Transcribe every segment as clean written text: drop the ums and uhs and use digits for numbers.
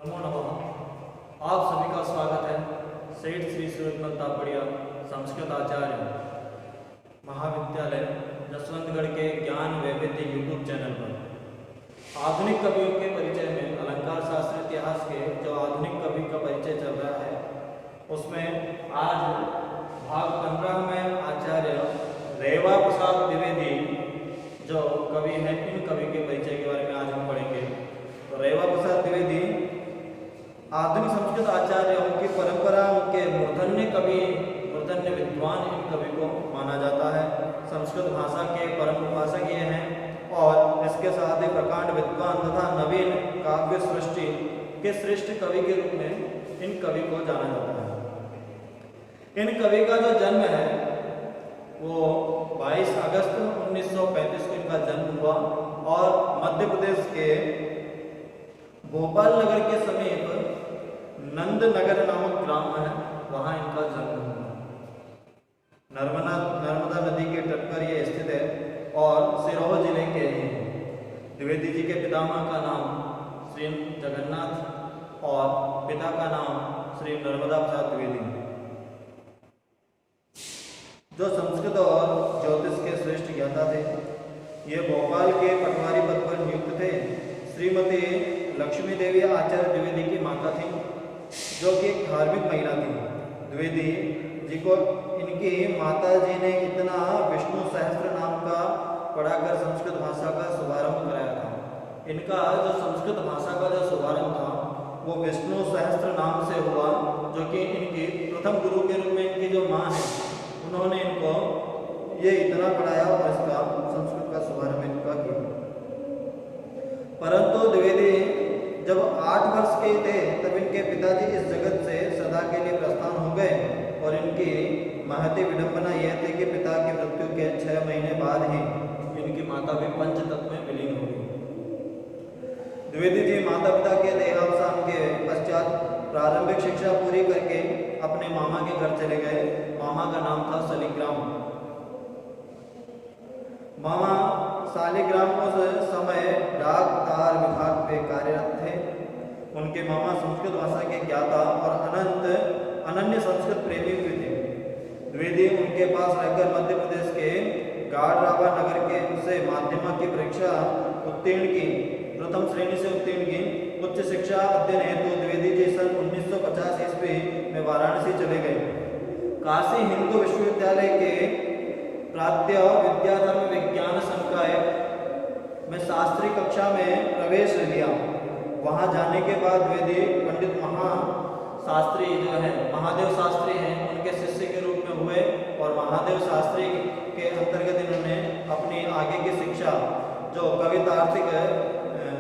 नमो नमः। आप सभी का स्वागत है सेठ श्री सूरजमल तापड़िया संस्कृत आचार्य महाविद्यालय जसवंतगढ़ के ज्ञान वैविध्य यूट्यूब चैनल पर। आधुनिक कवियों के परिचय में अलंकार शास्त्र इतिहास के जो आधुनिक कवि का परिचय चल रहा है उसमें आज भाग 15 में आचार्य रेवा प्रसाद द्विवेदी जो कवि हैं इन कवि के परिचय के बारे में आज हम पढ़ेंगे। तो रेवा प्रसाद द्विवेदी आधुनिक संस्कृत आचार्यों की परंपरा के मूर्धन्य कवि मूर्धन्य विद्वान इन कवि को माना जाता है। संस्कृत भाषा के परम उपासक ये हैं और इसके साथ ही प्रकांड विद्वान तथा नवीन काव्य सृष्टि के श्रेष्ठ कवि के रूप में इन कवि को जाना जाता है। इन कवि का जो जन्म है वो 22 अगस्त 1935 को इनका जन्म हुआ और मध्य प्रदेश के भोपाल नगर के समीप नंदनगर नामक ग्राम है, वहां इनका जन्म हुआ। नर्मदा नदी के तट पर यह स्थित है और सिरोह जिले के हैं। द्विवेदी जी के पितामह का नाम श्री जगन्नाथ और पिता का नाम श्री नर्मदा प्रसाद द्विवेदी, जो संस्कृत और ज्योतिष के श्रेष्ठ ज्ञाता थे। ये भोपाल के पटवारी पद पर नियुक्त थे। श्रीमती लक्ष्मी देवी आचार्य द्विवेदी की माता थी, जो कि एक धार्मिक महिला थी। द्विवेदी जी को इनकी माता जी ने इतना विष्णु सहस्त्र नाम का पढ़ाकर संस्कृत भाषा का शुभारंभ कराया था। इनका जो संस्कृत भाषा का जो शुभारंभ था वो विष्णु सहस्त्र नाम से हुआ, जो कि इनकी प्रथम गुरु के रूप में इनकी जो माँ है उन्होंने इनको ये इतना पढ़ाया और इसका संस्कृत का शुभारंभ इनका किया। परंतु द्विवेदी जब 8 वर्ष के थे तब इनके पिताजी इस जगत से सदा के लिए प्रस्थान हो गए और इनकी महती विडंबना यह थी कि पिता की मृत्यु के 6 महीने बाद ही इनकी माता भी पंचतत्व में विलीन हो गई। द्विवेदी जी माता पिता के देहावसान के पश्चात प्रारंभिक शिक्षा पूरी करके अपने मामा के घर चले गए। मामा का नाम था शालिग्राम। मामा शालिग्राम उस समय डाक तार विभाग में कार्यरत थे। उनके मामा संस्कृत भाषा के ज्ञाता और अनन्य संस्कृत प्रेमी भी थे। द्विवेदी उनके पास रहकर मध्य प्रदेश के गाड़रावा नगर के से माध्यमिक की परीक्षा उत्तीर्ण की, प्रथम श्रेणी से उत्तीर्ण की। उच्च शिक्षा अध्ययन हेतु द्विवेदी जी सन 1950 ईस्वी में वाराणसी चले गए। काशी हिंदू विश्वविद्यालय के प्रात्य विद्याधर्म विज्ञान संकाय में शास्त्री कक्षा में प्रवेश लिया। वहां जाने के बाद द्विवेदी पंडित शास्त्री जो है महादेव शास्त्री हैं उनके शिष्य के रूप में हुए और महादेव शास्त्री के अंतर्गत इन्होंने अपनी आगे की शिक्षा जो कवितार्थिक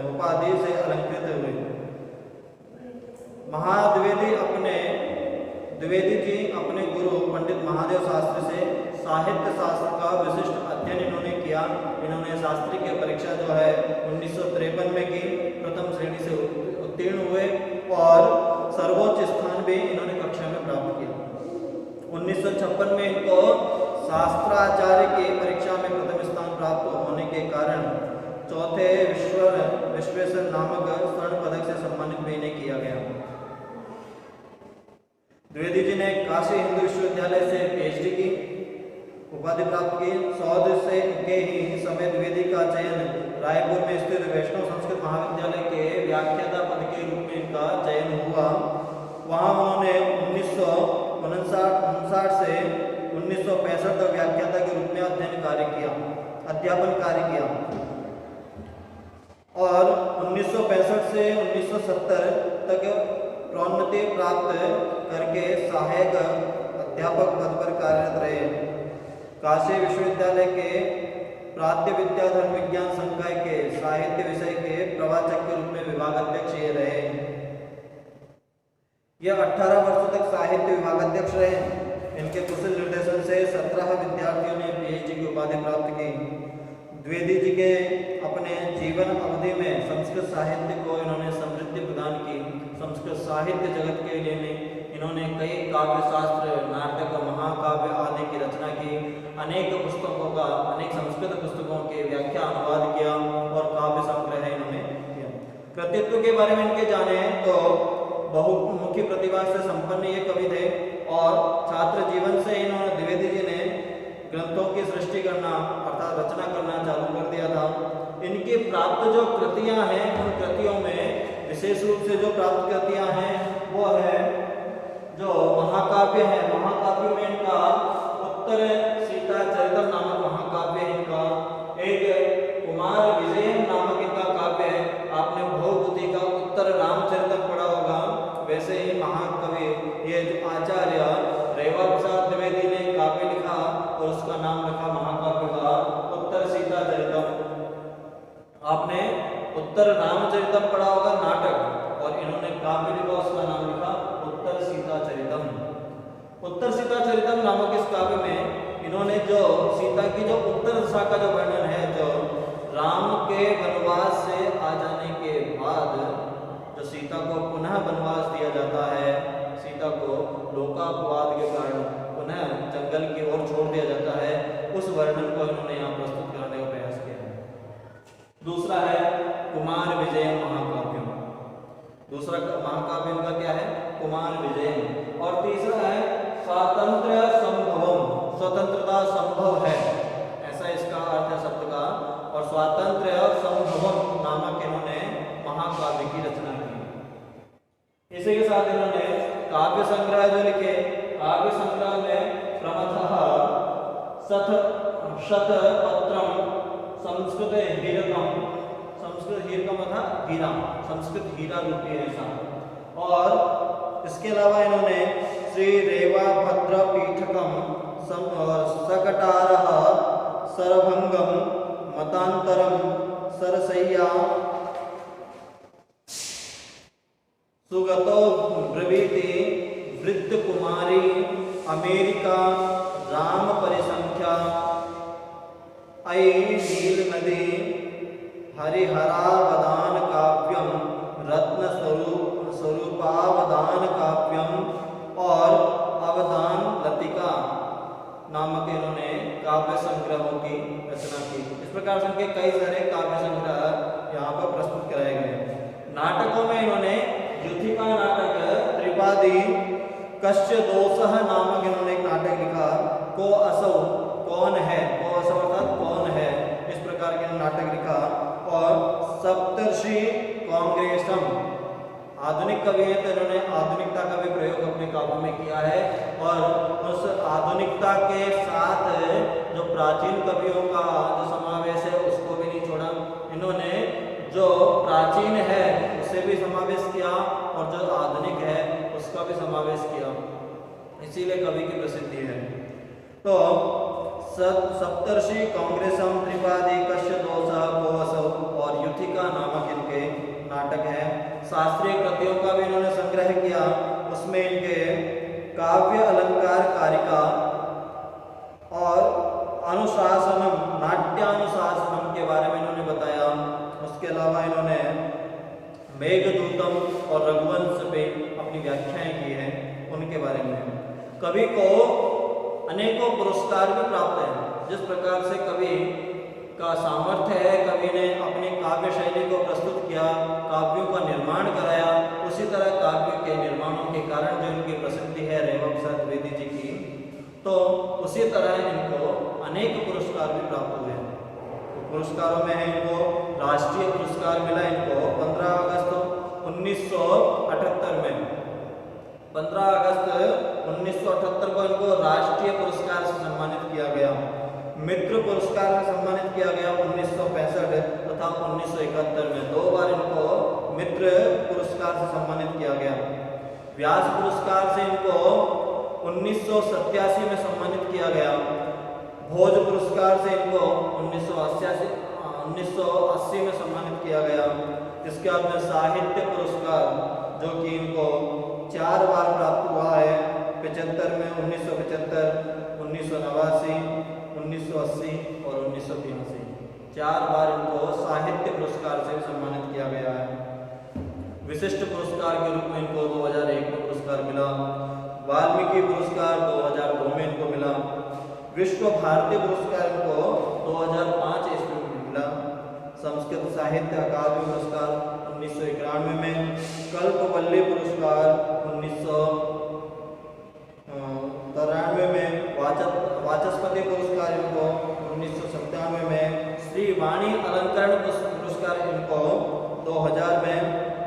उपाधि से अलंकृत हुए। द्विवेदी जी अपने गुरु पंडित महादेव शास्त्री से साहित्य शास्त्र का विशिष्ट अध्ययन इन्होंने किया। इन्होंने शास्त्री की परीक्षा जो है 1953 में की, प्रथम श्रेणी से उत्तीर्ण हुए और सर्वोच्च स्थान भी इन्होंने कक्षा में प्राप्त किया। 1956 में इनको शास्त्राचार्य की परीक्षा में प्रथम स्थान प्राप्त होने के कारण चौथे विश्वेश्वर नामक स्वर्ण पदक से सम्मानित भी इन्हें किया गया। द्विवेदी जी ने काशी हिंदू विश्वविद्यालय से पीएचडी की उपाधि प्राप्त की। सौद से के ही समय द्विवेदी का चयन रायपुर में स्थित वैष्णव संस्कृत महाविद्यालय के व्याख्याता पद के रूप में इनका चयन हुआ। वहां उन्होंने 1959 से 1965 तक व्याख्याता के रूप में अध्यापन कार्य किया और 1965 से 1970 तक प्रोन्नति प्राप्त करके सहायक अध्यापक पद पर कार्यरत रहे। काशी विश्वविद्यालय के प्रात्य विद्याधर्म विज्ञान संकाय के साहित्य विषय के प्रवाचक के रूप में विभागाध्यक्ष ये रहे। यह 18 वर्षों तक साहित्य विभागाध्यक्ष रहे। इनके कुशल निर्देशन से 17 विद्यार्थियों ने पीएचडी की उपाधि प्राप्त की। द्विवेदी जी के अपने जीवन अवधि में संस्कृत साहित्य को इन्होंने समृद्धि प्रदान की। संस्कृत साहित्य जगत के लिए इन्होंने कई काव्य शास्त्र, नाटक, महाकाव्य आदि की रचना की। अनेक संस्कृत पुस्तकों के व्याख्या अनुवाद किया और काव्य संग्रह इन्होंने किया। कृतित्व के बारे में इनके जाने तो बहुमुखी प्रतिभा से संपन्न ये कवि थे और छात्र जीवन से इन्होंने द्विवेदी जी ने ग्रंथों की सृष्टि करना अर्थात रचना करना चालू कर दिया था। इनकी प्राप्त जो कृतियां हैं उन कृतियों में विशेष रूप से जो प्राप्त कृतियां हैं वो है जो महाकाव्य है। महाकाव्य में इनका उत्तर सीता चरितम नामक महाकाव्य है इनका। एक कुमार विजय नामक इनका काव्य है। आपने भोगवती का उत्तर रामचरितम पढ़ा होगा, वैसे ही महाकवि ये जो आचार्य रेवा प्रसाद द्विवेदी ने काव्य लिखा और उसका नाम रखा महाकाव्य का उत्तर सीता चरितम। आपने उत्तर रामचरितम पढ़ा होगा नाटक, और इन्होंने काव्य लिखा उसका नाम लिखा उत्तर सीता चरितम। उत्तर सीता चरितम नामक इस काव्य में इन्होंने जो सीता की जो उत्तर दशा का जो वर्णन है, जो राम के वनवास से आ जाने के बाद जो सीता को पुनः वनवास दिया जाता है, सीता को लोकापवाद के कारण पुनः जंगल की ओर छोड़ दिया जाता है, उस वर्णन को इन्होंने यहाँ प्रस्तुत करने का प्रयास किया है। दूसरा है कुमार विजय महाकाव्य। दूसरा महाकाव्य इनका क्या है? कुमार विजय। और तीसरा है स्वातंत्र्य संभवम, स्वतंत्रता संभव है, ऐसा इसका अर्थ है शब्द का। और स्वातंत्र्य संभवम नामक इन्होंने महाकाव्य की रचना की। इसी के साथ इन्होंने काव्य संग्रह जो लिखे, काव्य संग्रह में प्रमथः शतपत्रम संस्कृत हीरकम, संस्कृत हीरकम अर्थात हीरा, संस्कृत हीरा रूपी ऐसा। और इसके अलावा इन्होंने श्री रेवा भद्र पीठकम सकटारः सरभंगम मतांतरम सरसैया सुगतो ब्रवीति वृद्ध कुमारी अमेरिका राम परिसंख्या अयि नील नदी हरिहरावदान काव्यम रत्न स्वरूपावदान काव्यम और अवदान लतिका नामक इन्होंने काव्य संग्रहों की रचना की। इस प्रकार से उनके कई सारे काव्य संग्रह यहाँ पर प्रस्तुत कराए गए। नाटकों में इन्होंने युथिका नाटक, त्रिपादी, कश्य दोषः नामक इन्होंने एक नाटक लिखा, को असौ कौन है, को असौ अर्थात कौन है, इस प्रकार के नाटक लिखा। और सप्तर्षि कांग्रेसम, आधुनिक कवि हैं तो इन्होंने आधुनिकता का भी प्रयोग अपने काव्यों में किया है। और उस आधुनिकता के साथ जो प्राचीन कवियों का जो समावेश है उसको भी नहीं छोड़ा। इन्होंने जो प्राचीन है उसे भी समावेश किया और जो आधुनिक है उसका भी समावेश किया, इसीलिए कवि की प्रसिद्धि है। तो सप्तर्षि कांग्रेसम, त्रिपादी, कश्य दोषः, को असौ और युथिका नामक इनके नाटक हैं। शास्त्रीय कृतियों का भी इन्होंने संग्रह किया, उसमें इनके काव्य अलंकार कारिका और अनुशासनम, नाट्यानुशासनम के बारे में इन्होंने बताया। उसके अलावा इन्होंने मेघदूतम और रघुवंश पे अपनी व्याख्याएं की हैं, उनके बारे में। कवि को अनेकों पुरस्कार भी प्राप्त हैं। जिस प्रकार से कवि का सामर्थ्य है, कवि ने अपनी काव्य शैली को प्रस्तुत किया, काव्यों का निर्माण कराया, उसी तरह काव्य के निर्माणों के कारण जो इनकी प्रसिद्धि है रेवा प्रसाद द्विवेदी जी की, तो उसी तरह इनको अनेक पुरस्कार भी प्राप्त हुए हैं। पुरस्कारों में इनको राष्ट्रीय पुरस्कार मिला, इनको 15 अगस्त 1978 में, 15 अगस्त 1978 को इनको राष्ट्रीय पुरस्कार से सम्मानित किया गया। मित्र पुरस्कार से सम्मानित किया गया 1965 तथा 1971 में, 2 बार इनको मित्र पुरस्कार से सम्मानित किया गया। व्यास पुरस्कार से इनको 1987 में सम्मानित किया गया। भोज पुरस्कार से इनको 1980 में सम्मानित किया गया। इसके बाद में साहित्य पुरस्कार जो कि इनको 4 बार प्राप्त हुआ है, 75 में, 1975, 1989, 1980 और 1983, 4 बार इनको साहित्य पुरस्कार से सम्मानित किया गया है। विशिष्ट पुरस्कार के रूप में इनको 2001 में पुरस्कार मिला। वाल्मीकि पुरस्कार 2002 में इनको मिला। विश्व भारती पुरस्कार इनको 2005 ईस्वी में मिला। संस्कृत साहित्य अकादमी पुरस्कार 1991 में, कल्पवल्ली पुरस्कार 1993 में, वाचस्पति पुरस्कार इनको 1997 में, श्री वाणी अलंकरण पुरस्कार इनको 2000 में,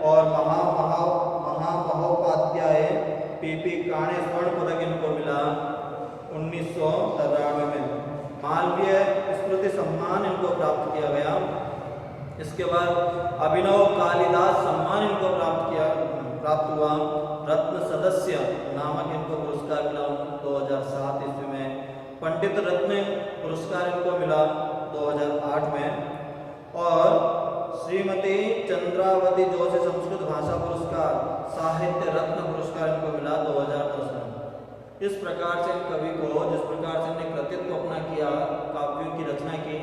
और महामहोपाध्याय पीपी काणे स्वर्ण पदक इनको मिला 1993 में। मालवीय स्मृति सम्मान इनको प्राप्त किया गया। इसके बाद अभिनव कालिदास सम्मान इनको प्राप्त हुआ। रत्न सदस्य नामक इनको पुरस्कार मिला 2007 ईस्वी में। पंडित रत्न पुरस्कार इनको मिला 2008 में, और श्रीमती चंद्रावती जोशी संस्कृत भाषा पुरस्कार, साहित्य रत्न पुरस्कार इनको मिला 2010 में। इस प्रकार से इन कवि को, जिस प्रकार से इन्हें कृतित्व अपना किया, काव्यों की रचना की,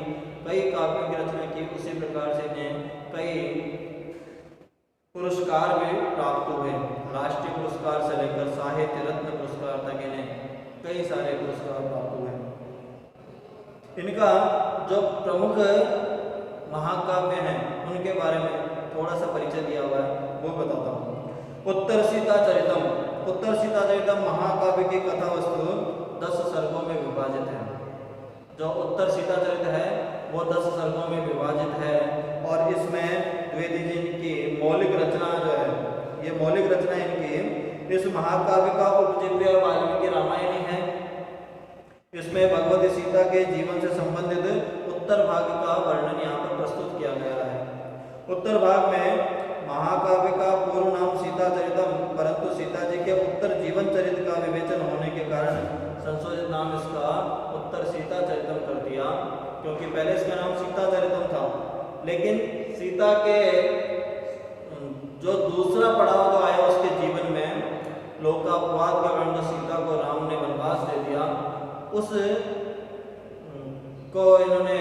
कई काव्यों की रचना की, उसी प्रकार से इन्हें कई पुरस्कार भी प्राप्त हुए। राष्ट्रीय पुरस्कार से लेकर साहित्य रत्न पुरस्कार तक इन्हें कई सारे पुरस्कार प्राप्त हुए। इनका जो प्रमुख महाकाव्य हैं उनके बारे में थोड़ा सा परिचय दिया हुआ है, वो बताता हूँ। उत्तर सीता चरितम महाकाव्य की कथा वस्तु 10 सर्गों में विभाजित है। जो उत्तर सीता चरित है वो 10 सर्गों में विभाजित है, और इसमें द्विवेदी जी की मौलिक रचना जो है, ये मौलिक रचना इनकी इस महाकाव्य का उपजीव्य वाल्मीकि रामायणी है। इसमें भगवती सीता के जीवन से संबंधित उत्तर भाग का वर्णन यहाँ पर प्रस्तुत किया गया है। उत्तर भाग में महाकाव्य का पूर्व नाम सीता चरितम, परंतु सीता जी के उत्तर जीवन चरित का विवेचन होने के कारण संशोधित नाम इसका उत्तर सीता चरितम कर दिया, क्योंकि पहले इसका नाम सीता चरितम था। लेकिन सीता के जो दूसरा पड़ाव जो आया उसके जीवन में, लोकापवाद के कारण सीता को राम ने वनवास दे दिया, उस को इन्होंने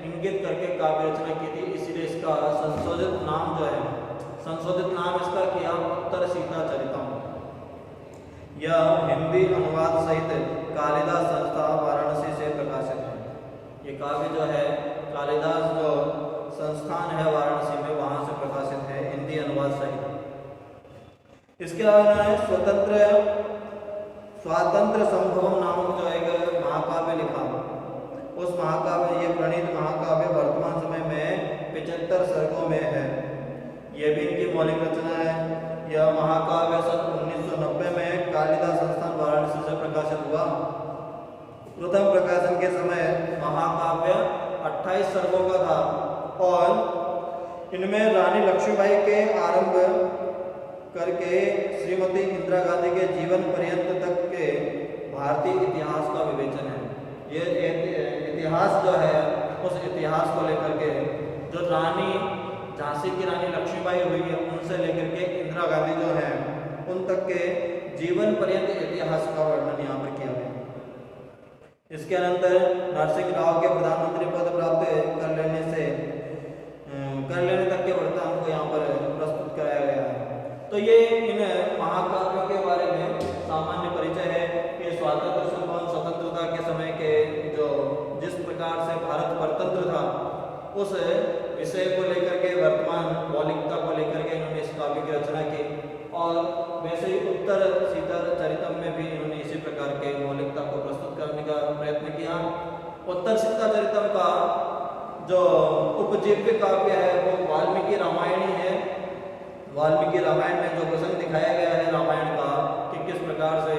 इंगित करके काव्य रचना की थी। इसलिए इसका संशोधित नाम जो है, संशोधित नाम इसका किया उत्तर सीता चरितम। यह हिंदी अनुवाद सहित कालिदास संस्था वाराणसी से प्रकाशित है। ये काव्य जो है कालिदास जो संस्थान है वाराणसी में, वहाँ से प्रकाशित है, हिंदी अनुवाद सहित। इसके अलावा स्वातंत्र संभवम नामक जो एक महाकाव्य लिखा। उस महाकाव्य, ये प्रणीत महाकाव्य वर्तमान समय में 75 सर्गों में है। यह भी इनकी मौलिक रचना है। यह महाकाव्य सन 1990 में कालिदास संस्थान वाराणसी से प्रकाशित हुआ। प्रथम प्रकाशन के समय महाकाव्य 28 सर्गों का था, और इनमें रानी लक्ष्मीबाई के आरंभ करके श्रीमती इंदिरा गांधी के जीवन पर्यंत तक के भारतीय इतिहास का विवेचन है। ये इतिहास जो है, उस इतिहास को लेकर के जो रानी झांसी की रानी लक्ष्मीबाई हुई है, उनसे लेकर के इंदिरा गांधी जो है, उन तक के जीवन पर्यंत इतिहास का वर्णन यहाँ पर किया गया। इसके अनंतर नरसिंह राव के प्रधानमंत्री पद प्राप्त कर लेने तक के वृत्तांत को यहाँ पर प्रस्तुत कराया गया है। तो ये इन महाकाव्यों के बारे में सामान्य परिचय है कि स्वतंत्रता के समय के जो जिस प्रकार से भारत परतंत्र था, उस विषय को लेकर के, वर्तमान मौलिकता को लेकर के इन्होंने इस काव्य की रचना की। और वैसे ही उत्तर सीता चरितम में भी इन्होंने इसी प्रकार के मौलिकता को प्रस्तुत करने का प्रयत्न किया। उत्तर सीता चरितम का जो उपजीव्य काव्य है वो वाल्मीकि रामायणी है। वाल्मीकि रामायण में जो प्रसंग दिखाया गया है रामायण का, कि किस प्रकार से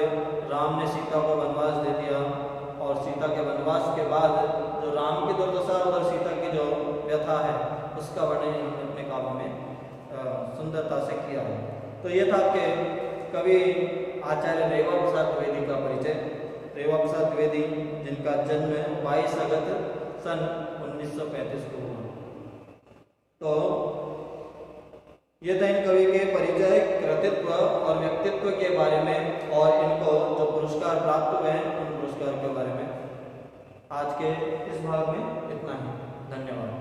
राम ने सीता को वनवास दे दिया, और सीता के वनवास के बाद जो राम की दुर्दशा और सीता की जो व्यथा है, उसका वर्णन इन्होंने अपने काव्य में सुंदरता से किया है। तो ये था कि कवि आचार्य रेवा प्रसाद द्विवेदी का परिचय। रेवा प्रसाद द्विवेदी, जिनका जन्म 22 अगस्त सन 1935 को हुआ। तो ये था इन कवि के परिचय, कृतित्व और व्यक्तित्व के बारे में, और इनको जो पुरस्कार प्राप्त हुए हैं उन पुरस्कार के बारे में। आज के इस भाग में इतना ही। धन्यवाद।